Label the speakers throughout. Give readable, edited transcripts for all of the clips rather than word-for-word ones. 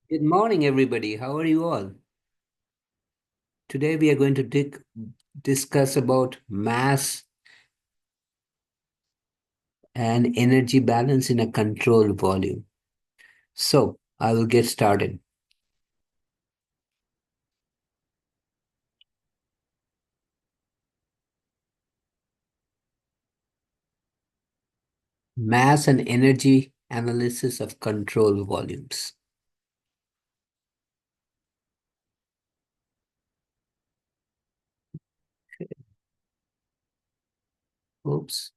Speaker 1: Good morning, everybody. How are you all? Today we are going to discuss about mass and energy balance in a controlled volume. So I will get started. Mass and energy analysis of control volumes. Oops,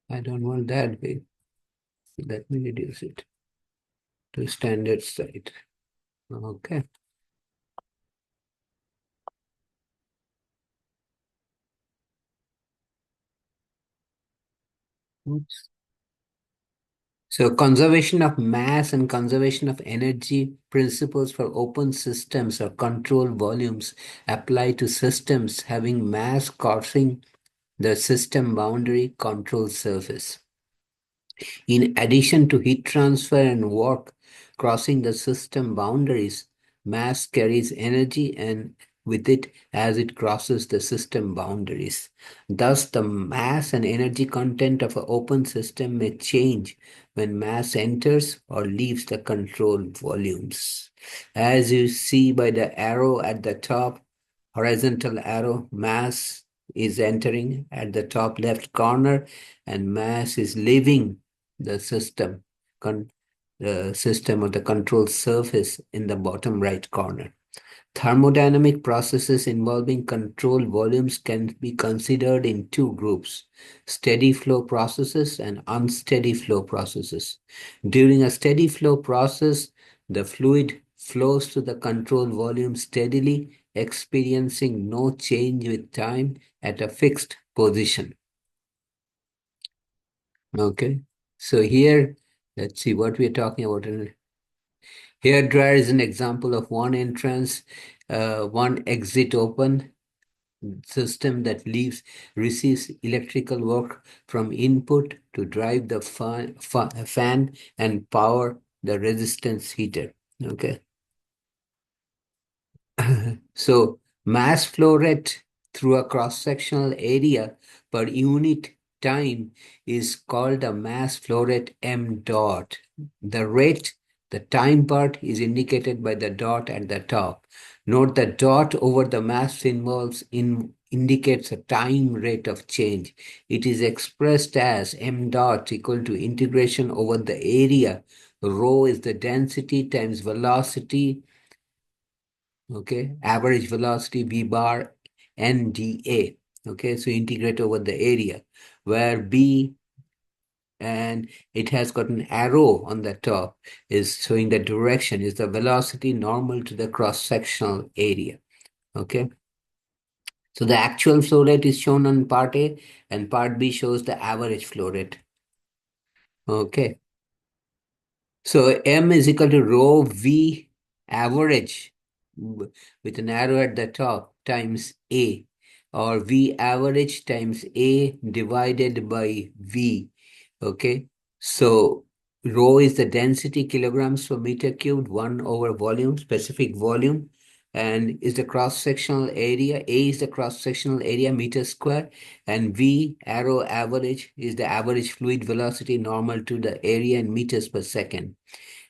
Speaker 1: I don't want that big. Let me reduce it to standard size. Okay. Oops. So conservation of mass and conservation of energy principles for open systems or control volumes apply to systems having mass crossing the system boundary control surface. In addition to heat transfer and work crossing the system boundaries, mass carries energy and with it as it crosses the system boundaries. Thus, the mass and energy content of an open system may change when mass enters or leaves the controlled volumes. As you see by the arrow at the top, horizontal arrow, mass is entering at the top left corner and mass is leaving the system, the system or the control surface in the bottom right corner. Thermodynamic processes involving control volumes can be considered in two groups, steady flow processes and unsteady flow processes. During a steady flow process, the fluid flows to the control volume steadily, experiencing no change with time at a fixed position. Okay, so here, let's see what we're talking about. Hair dryer is an example of one entrance, one exit open system that receives electrical work from input to drive the fan and power the resistance heater. Okay. So mass flow rate through a cross-sectional area per unit time is called a mass flow rate m dot. The rate, the time part is indicated by the dot at the top. Note the dot over the mass indicates a time rate of change. It is expressed as m dot equal to integration over the area. Rho is the density times velocity, okay, average velocity v bar nda, okay, so integrate over the area where b, and it has got an arrow on the top, is showing the direction, is the velocity normal to the cross-sectional area. Okay, so the actual flow rate is shown on part A and part B shows the average flow rate. Okay, so M is equal to rho V average with an arrow at the top times A, or V average times A divided by V. Okay, so rho is the density kilograms per meter cubed, 1 over volume, specific volume, and is the cross-sectional area. A is the cross-sectional area meter square, and V arrow average is the average fluid velocity normal to the area in meters per second.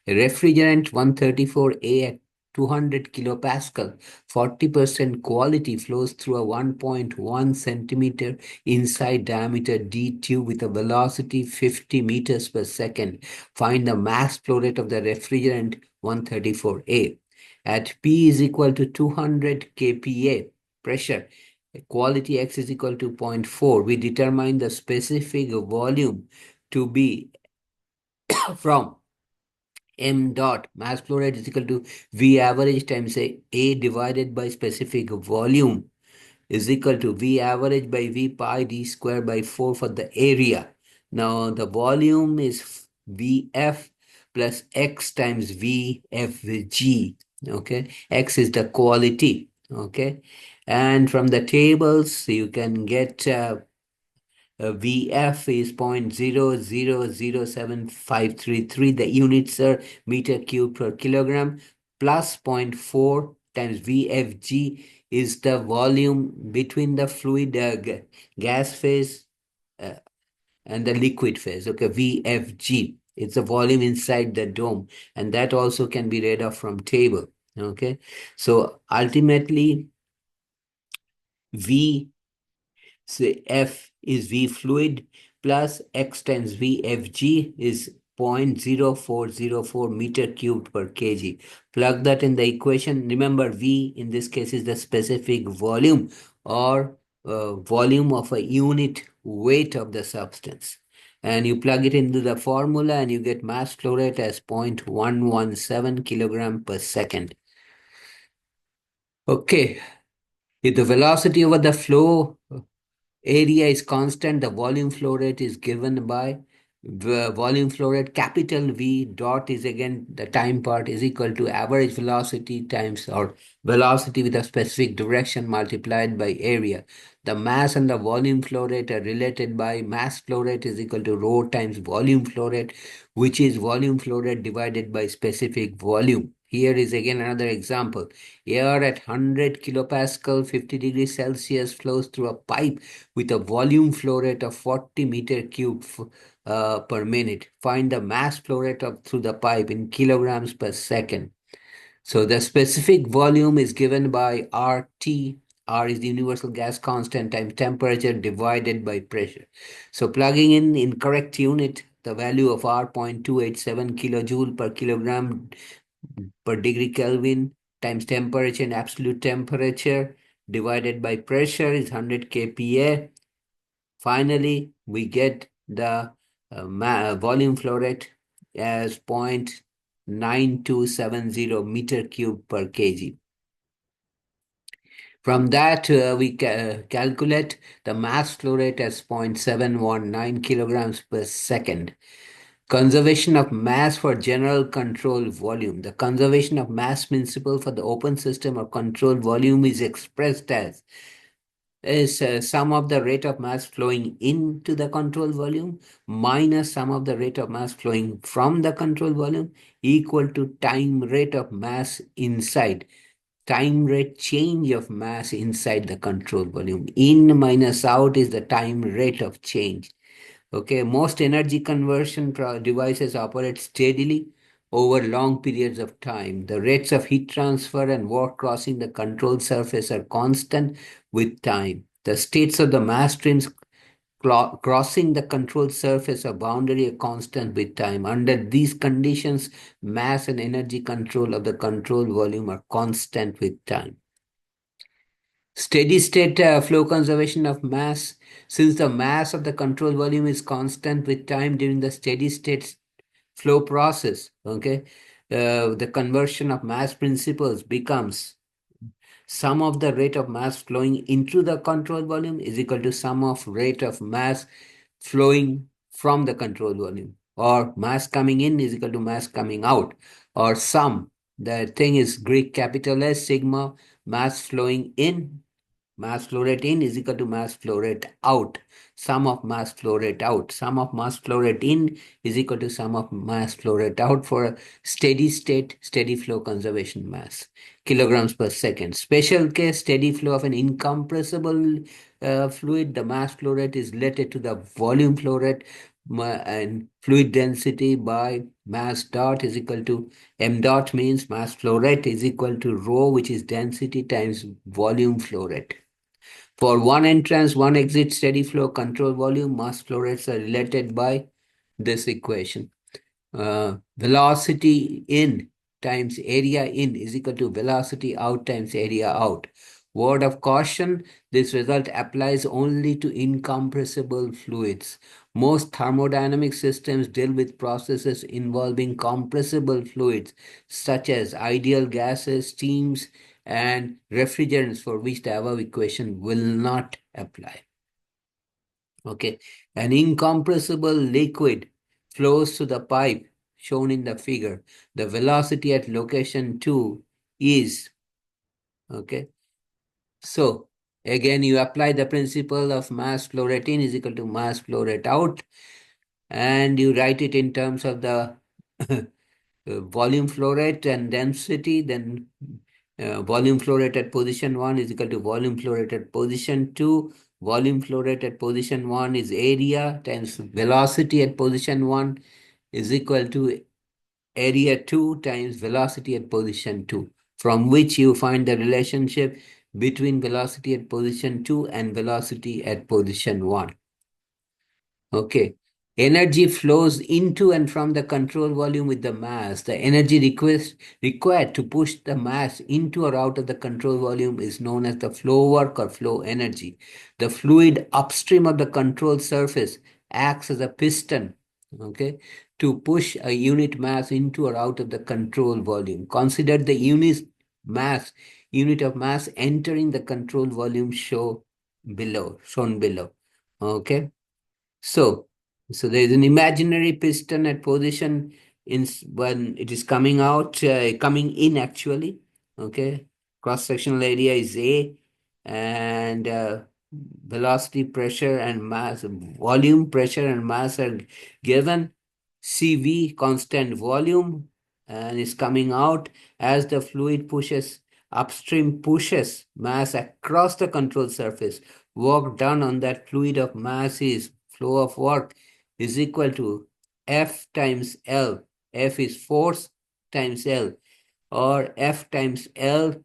Speaker 1: Refrigerant 134A at 200 kilopascal, 40% quality flows through a 1.1 centimeter inside diameter D tube with a velocity 50 meters per second. Find the mass flow rate of the refrigerant 134A. At P is equal to 200 kPa pressure, quality X is equal to zero point 0.4. We determine the specific volume to be from m dot mass flow rate is equal to V average times A divided by specific volume is equal to V average by V pi d square by 4 for the area. Now the volume is Vf plus X times Vfg. Okay, X is the quality. Okay, and from the tables you can get VF is 0.00075333. The units are meter cube per kilogram. plus zero point 0.4 times VFG is the volume between the fluid gas phase uh, and the liquid phase. Okay, VFG. It's the volume inside the dome, and that also can be read off from table. Okay, so ultimately V, so F is V fluid plus X times VFG is 0.0404 meter cubed per kg. Plug that in the equation. Remember, V in this case is the specific volume or volume of a unit weight of the substance. And you plug it into the formula and you get mass flow rate as 0.117 kilogram per second. Okay, if the velocity over the flow area is constant, the volume flow rate is given by the volume flow rate capital V dot is again the time part is equal to average velocity times or velocity with a specific direction multiplied by area. The mass and the volume flow rate are related by mass flow rate is equal to rho times volume flow rate, which is volume flow rate divided by specific volume. Here is again another example. Air at 100 kilopascal, 50 degrees Celsius flows through a pipe with a volume flow rate of 40 meter cube per minute. Find the mass flow rate of through the pipe in kilograms per second. So the specific volume is given by RT. R is the universal gas constant times temperature divided by pressure. So plugging in correct unit, the value of R 0.287 kilojoule per kilogram per degree Kelvin times temperature and absolute temperature divided by pressure is 100 kPa. Finally, we get the volume flow rate as 0.9270 meter cube per kg. From that, we calculate the mass flow rate as 0.719 kilograms per second. Conservation of mass for general control volume. The conservation of mass principle for the open system or control volume is expressed as is sum of the rate of mass flowing into the control volume minus sum of the rate of mass flowing from the control volume equal to time rate of mass inside. Time rate change of mass inside the control volume. In minus out is the time rate of change. Okay, most energy conversion devices operate steadily over long periods of time. The rates of heat transfer and work crossing the control surface are constant with time. The states of the mass streams crossing the control surface or boundary are constant with time. Under these conditions, mass and energy control of the control volume are constant with time. Steady state flow conservation of mass. Since the mass of the control volume is constant with time during the steady state flow process, okay, the conversion of mass principles becomes sum of the rate of mass flowing into the control volume is equal to sum of rate of mass flowing from the control volume, or mass coming in is equal to mass coming out, or sum. The thing is Greek capital S sigma, mass flowing in. Mass flow rate in is equal to mass flow rate out. Sum of mass flow rate out. Sum of mass flow rate in is equal to sum of mass flow rate out for a steady state, steady flow conservation mass. Kilograms per second. Special case, steady flow of an incompressible fluid. The mass flow rate is related to the volume flow rate and fluid density by mass dot is equal to m dot means mass flow rate is equal to rho, which is density times volume flow rate. For one entrance, one exit steady flow control volume, mass flow rates are related by this equation. Velocity in times area in is equal to velocity out times area out. Word of caution, this result applies only to incompressible fluids. Most thermodynamic systems deal with processes involving compressible fluids, such as ideal gases, steams, and refrigerants, for which the above equation will not apply. Okay, an incompressible liquid flows through the pipe shown in the figure. The velocity at location 2 is, okay, so again you apply the principle of mass flow rate in is equal to mass flow rate out, and you write it in terms of the volume flow rate and density, then volume flow rate at position 1 is equal to volume flow rate at position 2. Volume flow rate at position 1 is area times velocity at position 1 is equal to area 2 times velocity at position 2, from which you find the relationship between velocity at position 2 and velocity at position 1. Okay. Energy flows into and from the control volume with the mass. The energy required to push the mass into or out of the control volume is known as the flow work or flow energy. The fluid upstream of the control surface acts as a piston, okay, to push a unit mass into or out of the control volume. Consider the unit of mass entering the control volume shown below. Okay. So, so there is an imaginary piston at position when it is coming out, coming in actually. Okay, cross-sectional area is A, and velocity, pressure, and mass, volume, pressure, and mass are given. CV, constant volume, and is coming out as the fluid pushes upstream, pushes mass across the control surface. Work done on that fluid of mass is flow of work is equal to F times L. F is force times L, or F times L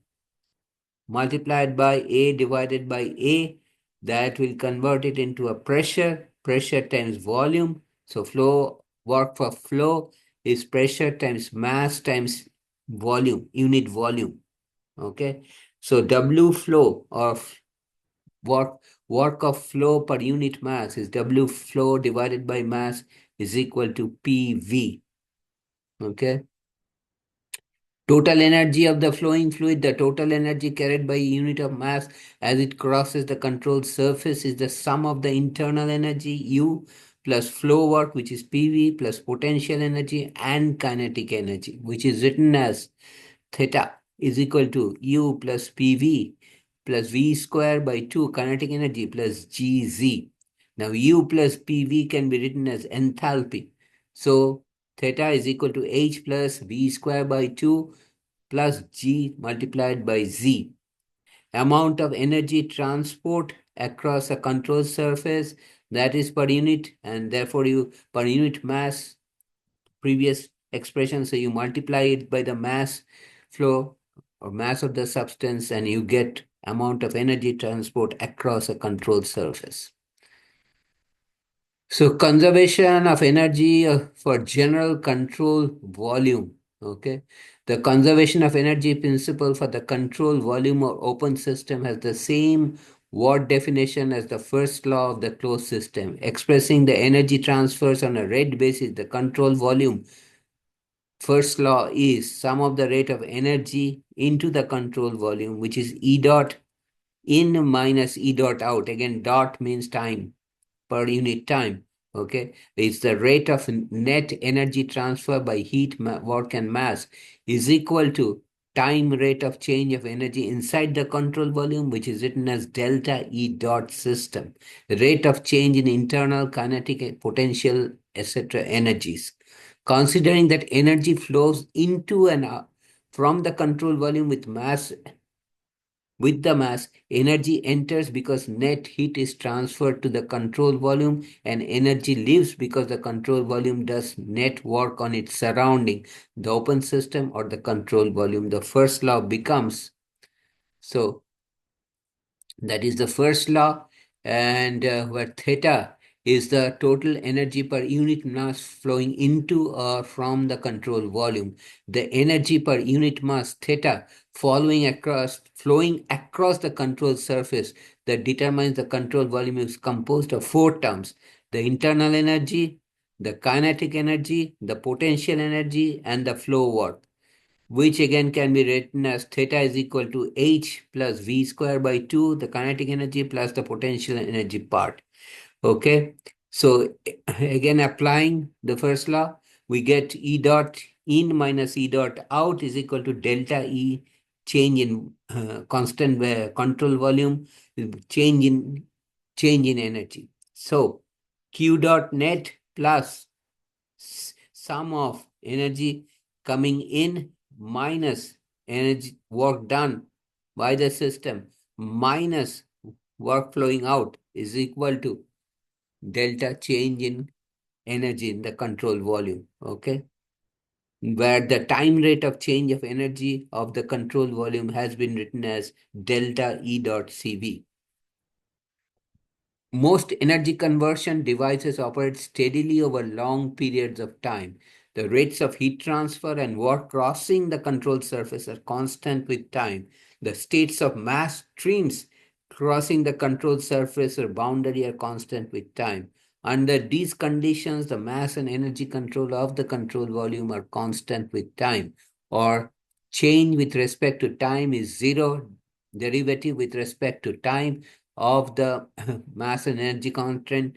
Speaker 1: multiplied by A divided by A. That will convert it into a pressure, pressure times volume. So flow work for flow is pressure times mass times volume, unit volume. Okay. So W flow of work work of flow per unit mass is W flow divided by mass is equal to PV. Okay. Total energy of the flowing fluid, the total energy carried by a unit of mass as it crosses the controlled surface is the sum of the internal energy U plus flow work, which is PV, plus potential energy and kinetic energy, which is written as theta is equal to U plus PV plus V square by 2 kinetic energy plus GZ. Now U plus PV can be written as enthalpy. So theta is equal to H plus V square by 2 plus G multiplied by Z. Amount of energy transport across a control surface, that is per unit, and therefore you per unit mass, previous expression, so you multiply it by the mass flow or mass of the substance and you get amount of energy transport across a controlled surface. So conservation of energy for general control volume. Okay. The conservation of energy principle for the control volume or open system has the same word definition as the first law of the closed system, expressing the energy transfers on a rate basis. The control volume first law is sum of the rate of energy into the control volume, which is E dot in minus E dot out. Again, dot means time per unit time. Okay, it's the rate of net energy transfer by heat, work, and mass is equal to time rate of change of energy inside the control volume, which is written as delta E dot system. The rate of change in internal kinetic, potential, etc. energies. Considering that energy flows into and from the control volume with the mass, energy enters because net heat is transferred to the control volume, and energy leaves because the control volume does net work on its surrounding, the open system or the control volume. The first law becomes, so that is the first law, and where theta is the total energy per unit mass flowing into or from the control volume. The energy per unit mass theta flowing across the control surface that determines the control volume is composed of four terms: the internal energy, the kinetic energy, the potential energy, and the flow work, which again can be written as theta is equal to H plus V square by 2, the kinetic energy plus the potential energy part. Okay, so again applying the first law, we get E dot in minus E dot out is equal to delta E change in constant control volume, change in energy. So Q dot net plus sum of energy coming in minus energy work done by the system minus work flowing out is equal to delta change in energy in the control volume, okay? Where the time rate of change of energy of the control volume has been written as delta E dot CV. Most energy conversion devices operate steadily over long periods of time. The rates of heat transfer and work crossing the control surface are constant with time. The states of mass streams crossing the control surface or boundary are constant with time. Under these conditions, the mass and energy control of the control volume are constant with time, or change with respect to time is zero, derivative with respect to time of the mass and energy constant,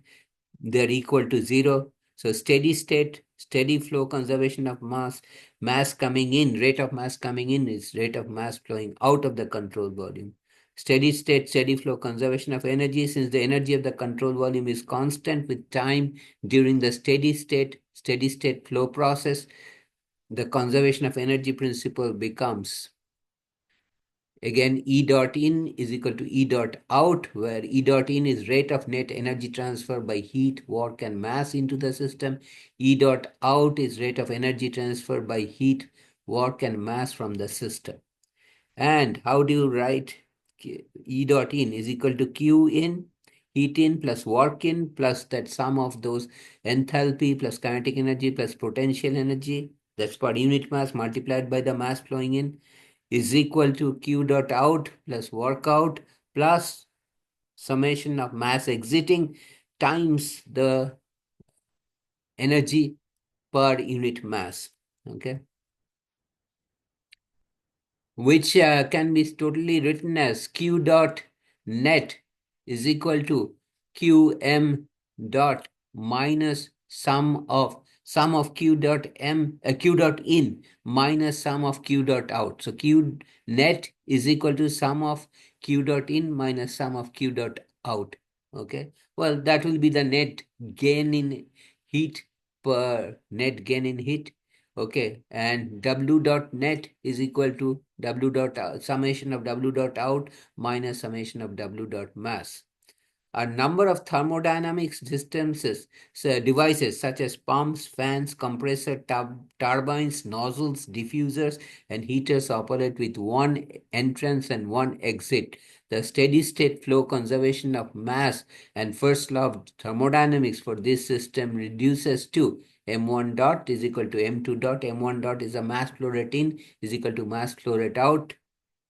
Speaker 1: they're equal to zero. So steady state, steady flow conservation of mass coming in, rate of mass coming in is rate of mass flowing out of the control volume. Steady state, steady flow conservation of energy, since the energy of the control volume is constant with time during the steady state flow process, the conservation of energy principle becomes again, E dot in is equal to E dot out, where E dot in is rate of net energy transfer by heat, work, and mass into the system. E dot out is rate of energy transfer by heat, work, and mass from the system. And how do you write E dot in is equal to Q in, heat in plus work in plus that sum of those enthalpy plus kinetic energy plus potential energy, that's per unit mass multiplied by the mass flowing in, is equal to Q dot out plus work out plus summation of mass exiting times the energy per unit mass, okay? Which can be totally written as Q dot net is equal to QM dot minus sum of Q dot in minus sum of Q dot out. So Q net is equal to sum of Q dot in minus sum of Q dot out. Okay. Well, that will be the net gain in heat per net gain in heat. Okay, and W dot net is equal to W dot summation of W dot out minus summation of W dot mass. A number of thermodynamics devices such as pumps, fans, compressor, turbines, nozzles, diffusers, and heaters operate with one entrance and one exit. The steady state flow conservation of mass and first law of thermodynamics for this system reduces to M1 dot is equal to M2 dot. M1 dot is a mass flow rate in is equal to mass flow rate out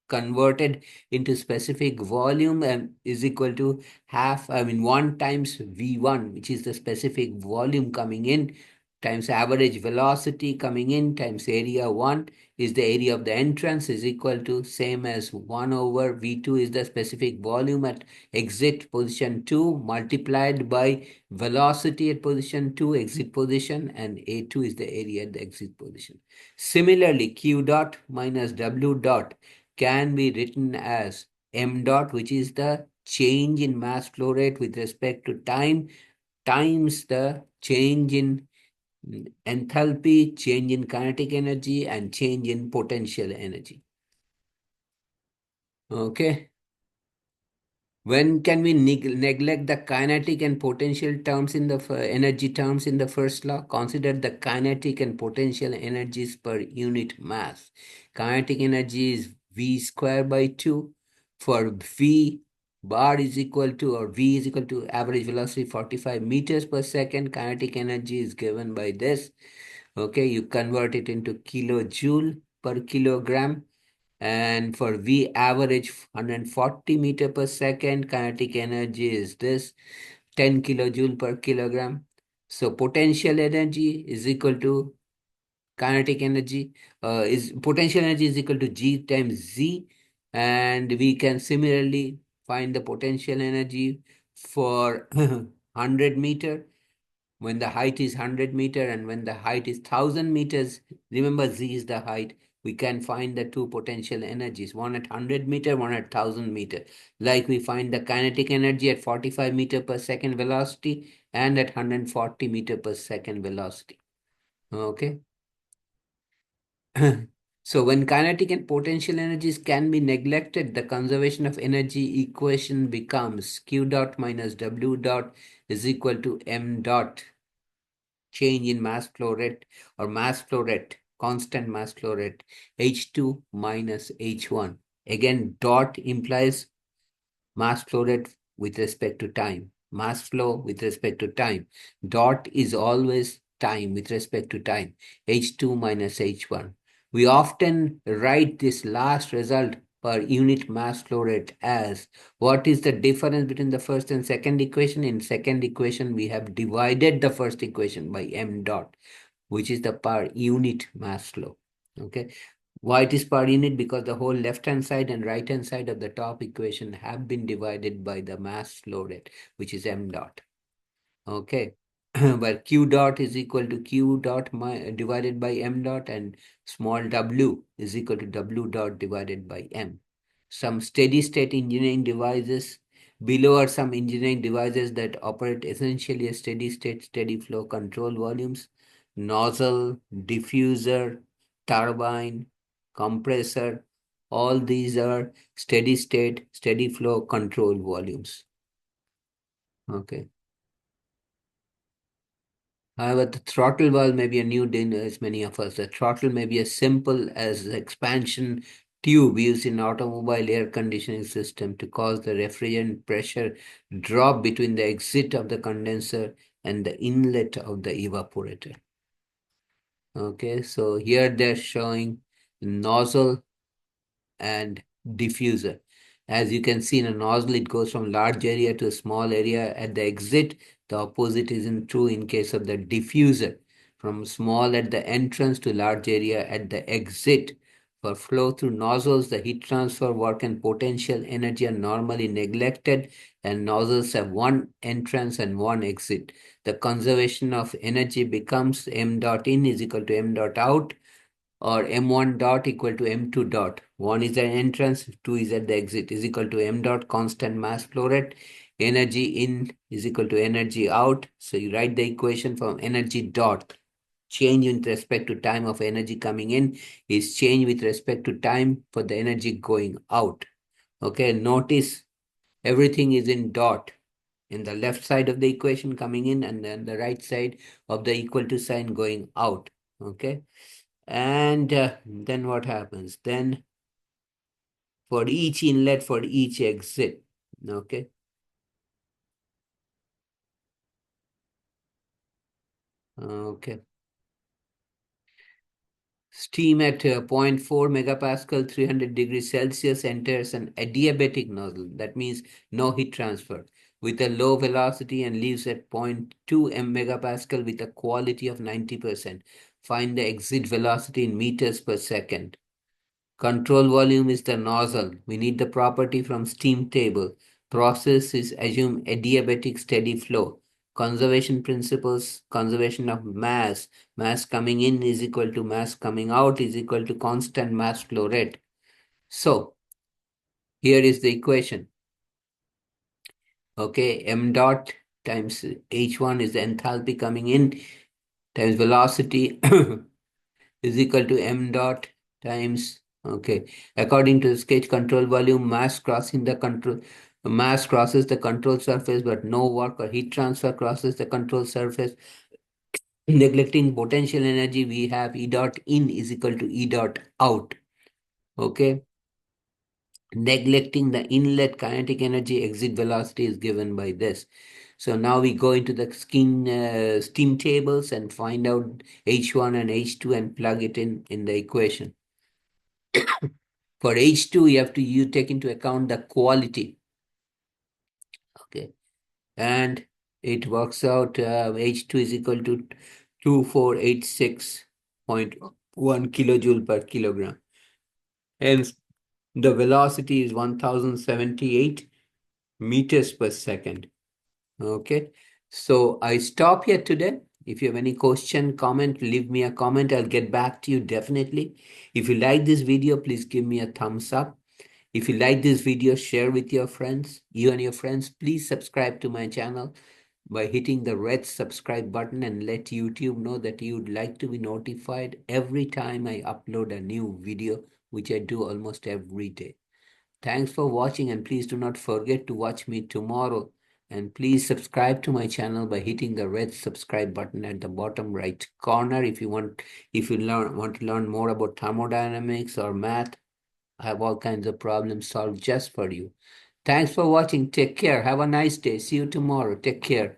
Speaker 1: converted into specific volume and is equal to one times V1, which is the specific volume coming in, times average velocity coming in, times area 1 is the area of the entrance, is equal to same as 1 over V2 is the specific volume at exit position 2 multiplied by velocity at position 2, exit position, and A2 is the area at the exit position. Similarly, Q dot minus W dot can be written as m dot, which is the change in mass flow rate with respect to time, times the change in enthalpy, change in kinetic energy, and change in potential energy. Okay. When can we neglect the kinetic and potential terms in the energy terms in the first law? Consider the kinetic and potential energies per unit mass. Kinetic energy is V square by 2. For V bar is equal to, or V is equal to average velocity 45 meters per second. Kinetic energy is given by this. Okay, you convert it into kilojoule per kilogram, and for V average 140 meter per second, kinetic energy is this 10 kilojoule per kilogram. So potential energy is equal to kinetic energy, is potential energy is equal to G times Z, and we can similarly find the potential energy for 100 meter when the height is 100 meter and when the height is 1000 meters. Remember, Z is the height. We can find the two potential energies, one at 100 meter, one at 1000 meter. Like we find the kinetic energy at 45 meter per second velocity and at 140 meter per second velocity. Okay. So when kinetic and potential energies can be neglected, the conservation of energy equation becomes Q dot minus W dot is equal to M dot change in mass flow rate or mass flow rate, constant mass flow rate, H2 minus H1. Again, dot implies mass flow rate with respect to time. Mass flow with respect to time. Dot is always time with respect to time. H2 minus H1. We often write this last result per unit mass flow rate as what is the difference between the first and second equation? In second equation, we have divided the first equation by m dot, which is the per unit mass flow. Okay. Why it is per unit? Because the whole left-hand side and right-hand side of the top equation have been divided by the mass flow rate, which is m dot. Okay. Where q dot is equal to q dot divided by m dot, and small w is equal to w dot divided by m. Some steady state engineering devices below are some engineering devices that operate essentially a steady state, steady flow control volumes: nozzle, diffuser, turbine, compressor. All these are steady state, steady flow control volumes. Okay. However, the throttle valve may be a new din as many of us. The throttle may be as simple as the expansion tube used in automobile air conditioning system to cause the refrigerant pressure drop between the exit of the condenser and the inlet of the evaporator. Okay, so here they're showing nozzle and diffuser. As you can see in a nozzle, it goes from large area to a small area at the exit. The opposite isn't true in case of the diffuser. From small at the entrance to large area at the exit. For flow through nozzles, the heat transfer work and potential energy are normally neglected, and nozzles have one entrance and one exit. The conservation of energy becomes m dot in is equal to m dot out, or m1 dot equal to m2 dot. 1 is the entrance, 2 is at the exit, is equal to m dot constant mass flow rate. Energy in is equal to energy out. So you write the equation from energy dot. Change with respect to time of energy coming in is change with respect to time for the energy going out. Okay, notice everything is in dot in the left side of the equation coming in, and then the right side of the equal to sign going out. Okay. And then what happens? Then for each inlet, for each exit, okay? Okay. Steam at zero point 0.4 megapascal, 300 degrees Celsius enters an adiabatic nozzle. That means no heat transfer with a low velocity and leaves at 0.2 megapascal with a quality of 90%. Find the exit velocity in meters per second. Control volume is the nozzle. We need the property from steam table. Process is assume adiabatic steady flow. Conservation principles, conservation of mass. Mass coming in is equal to mass coming out is equal to constant mass flow rate. So here is the equation. Okay, m dot times h1 is the enthalpy coming in times velocity is equal to m dot times, okay, according to the sketch, control volume, mass crosses the control surface, but no work or heat transfer crosses the control surface. Neglecting potential energy, we have E dot in is equal to E dot out. Okay. Neglecting the inlet kinetic energy, exit velocity is given by this. So now we go into the steam tables and find out H1 and H2 and plug it in the equation. For H2, you take into account the quality. Okay. And it works out H2 is equal to 2486.1 kilojoule per kilogram. Hence, the velocity is 1078 meters per second. Okay. So I stop here today. If you have any question, comment, leave me a comment. I'll get back to you definitely. If you like this video, please give me a thumbs up. If you like this video, share with your friends. You and your friends, please subscribe to my channel. by hitting the red subscribe button and let YouTube know that you'd like to be notified every time I upload a new video, which I do almost every day. Thanks for watching, and please do not forget to watch me tomorrow. And please subscribe to my channel by hitting the red subscribe button at the bottom right corner. If you want to learn more about thermodynamics or math, I have all kinds of problems solved just for you. Thanks for watching. Take care. Have a nice day. See you tomorrow. Take care.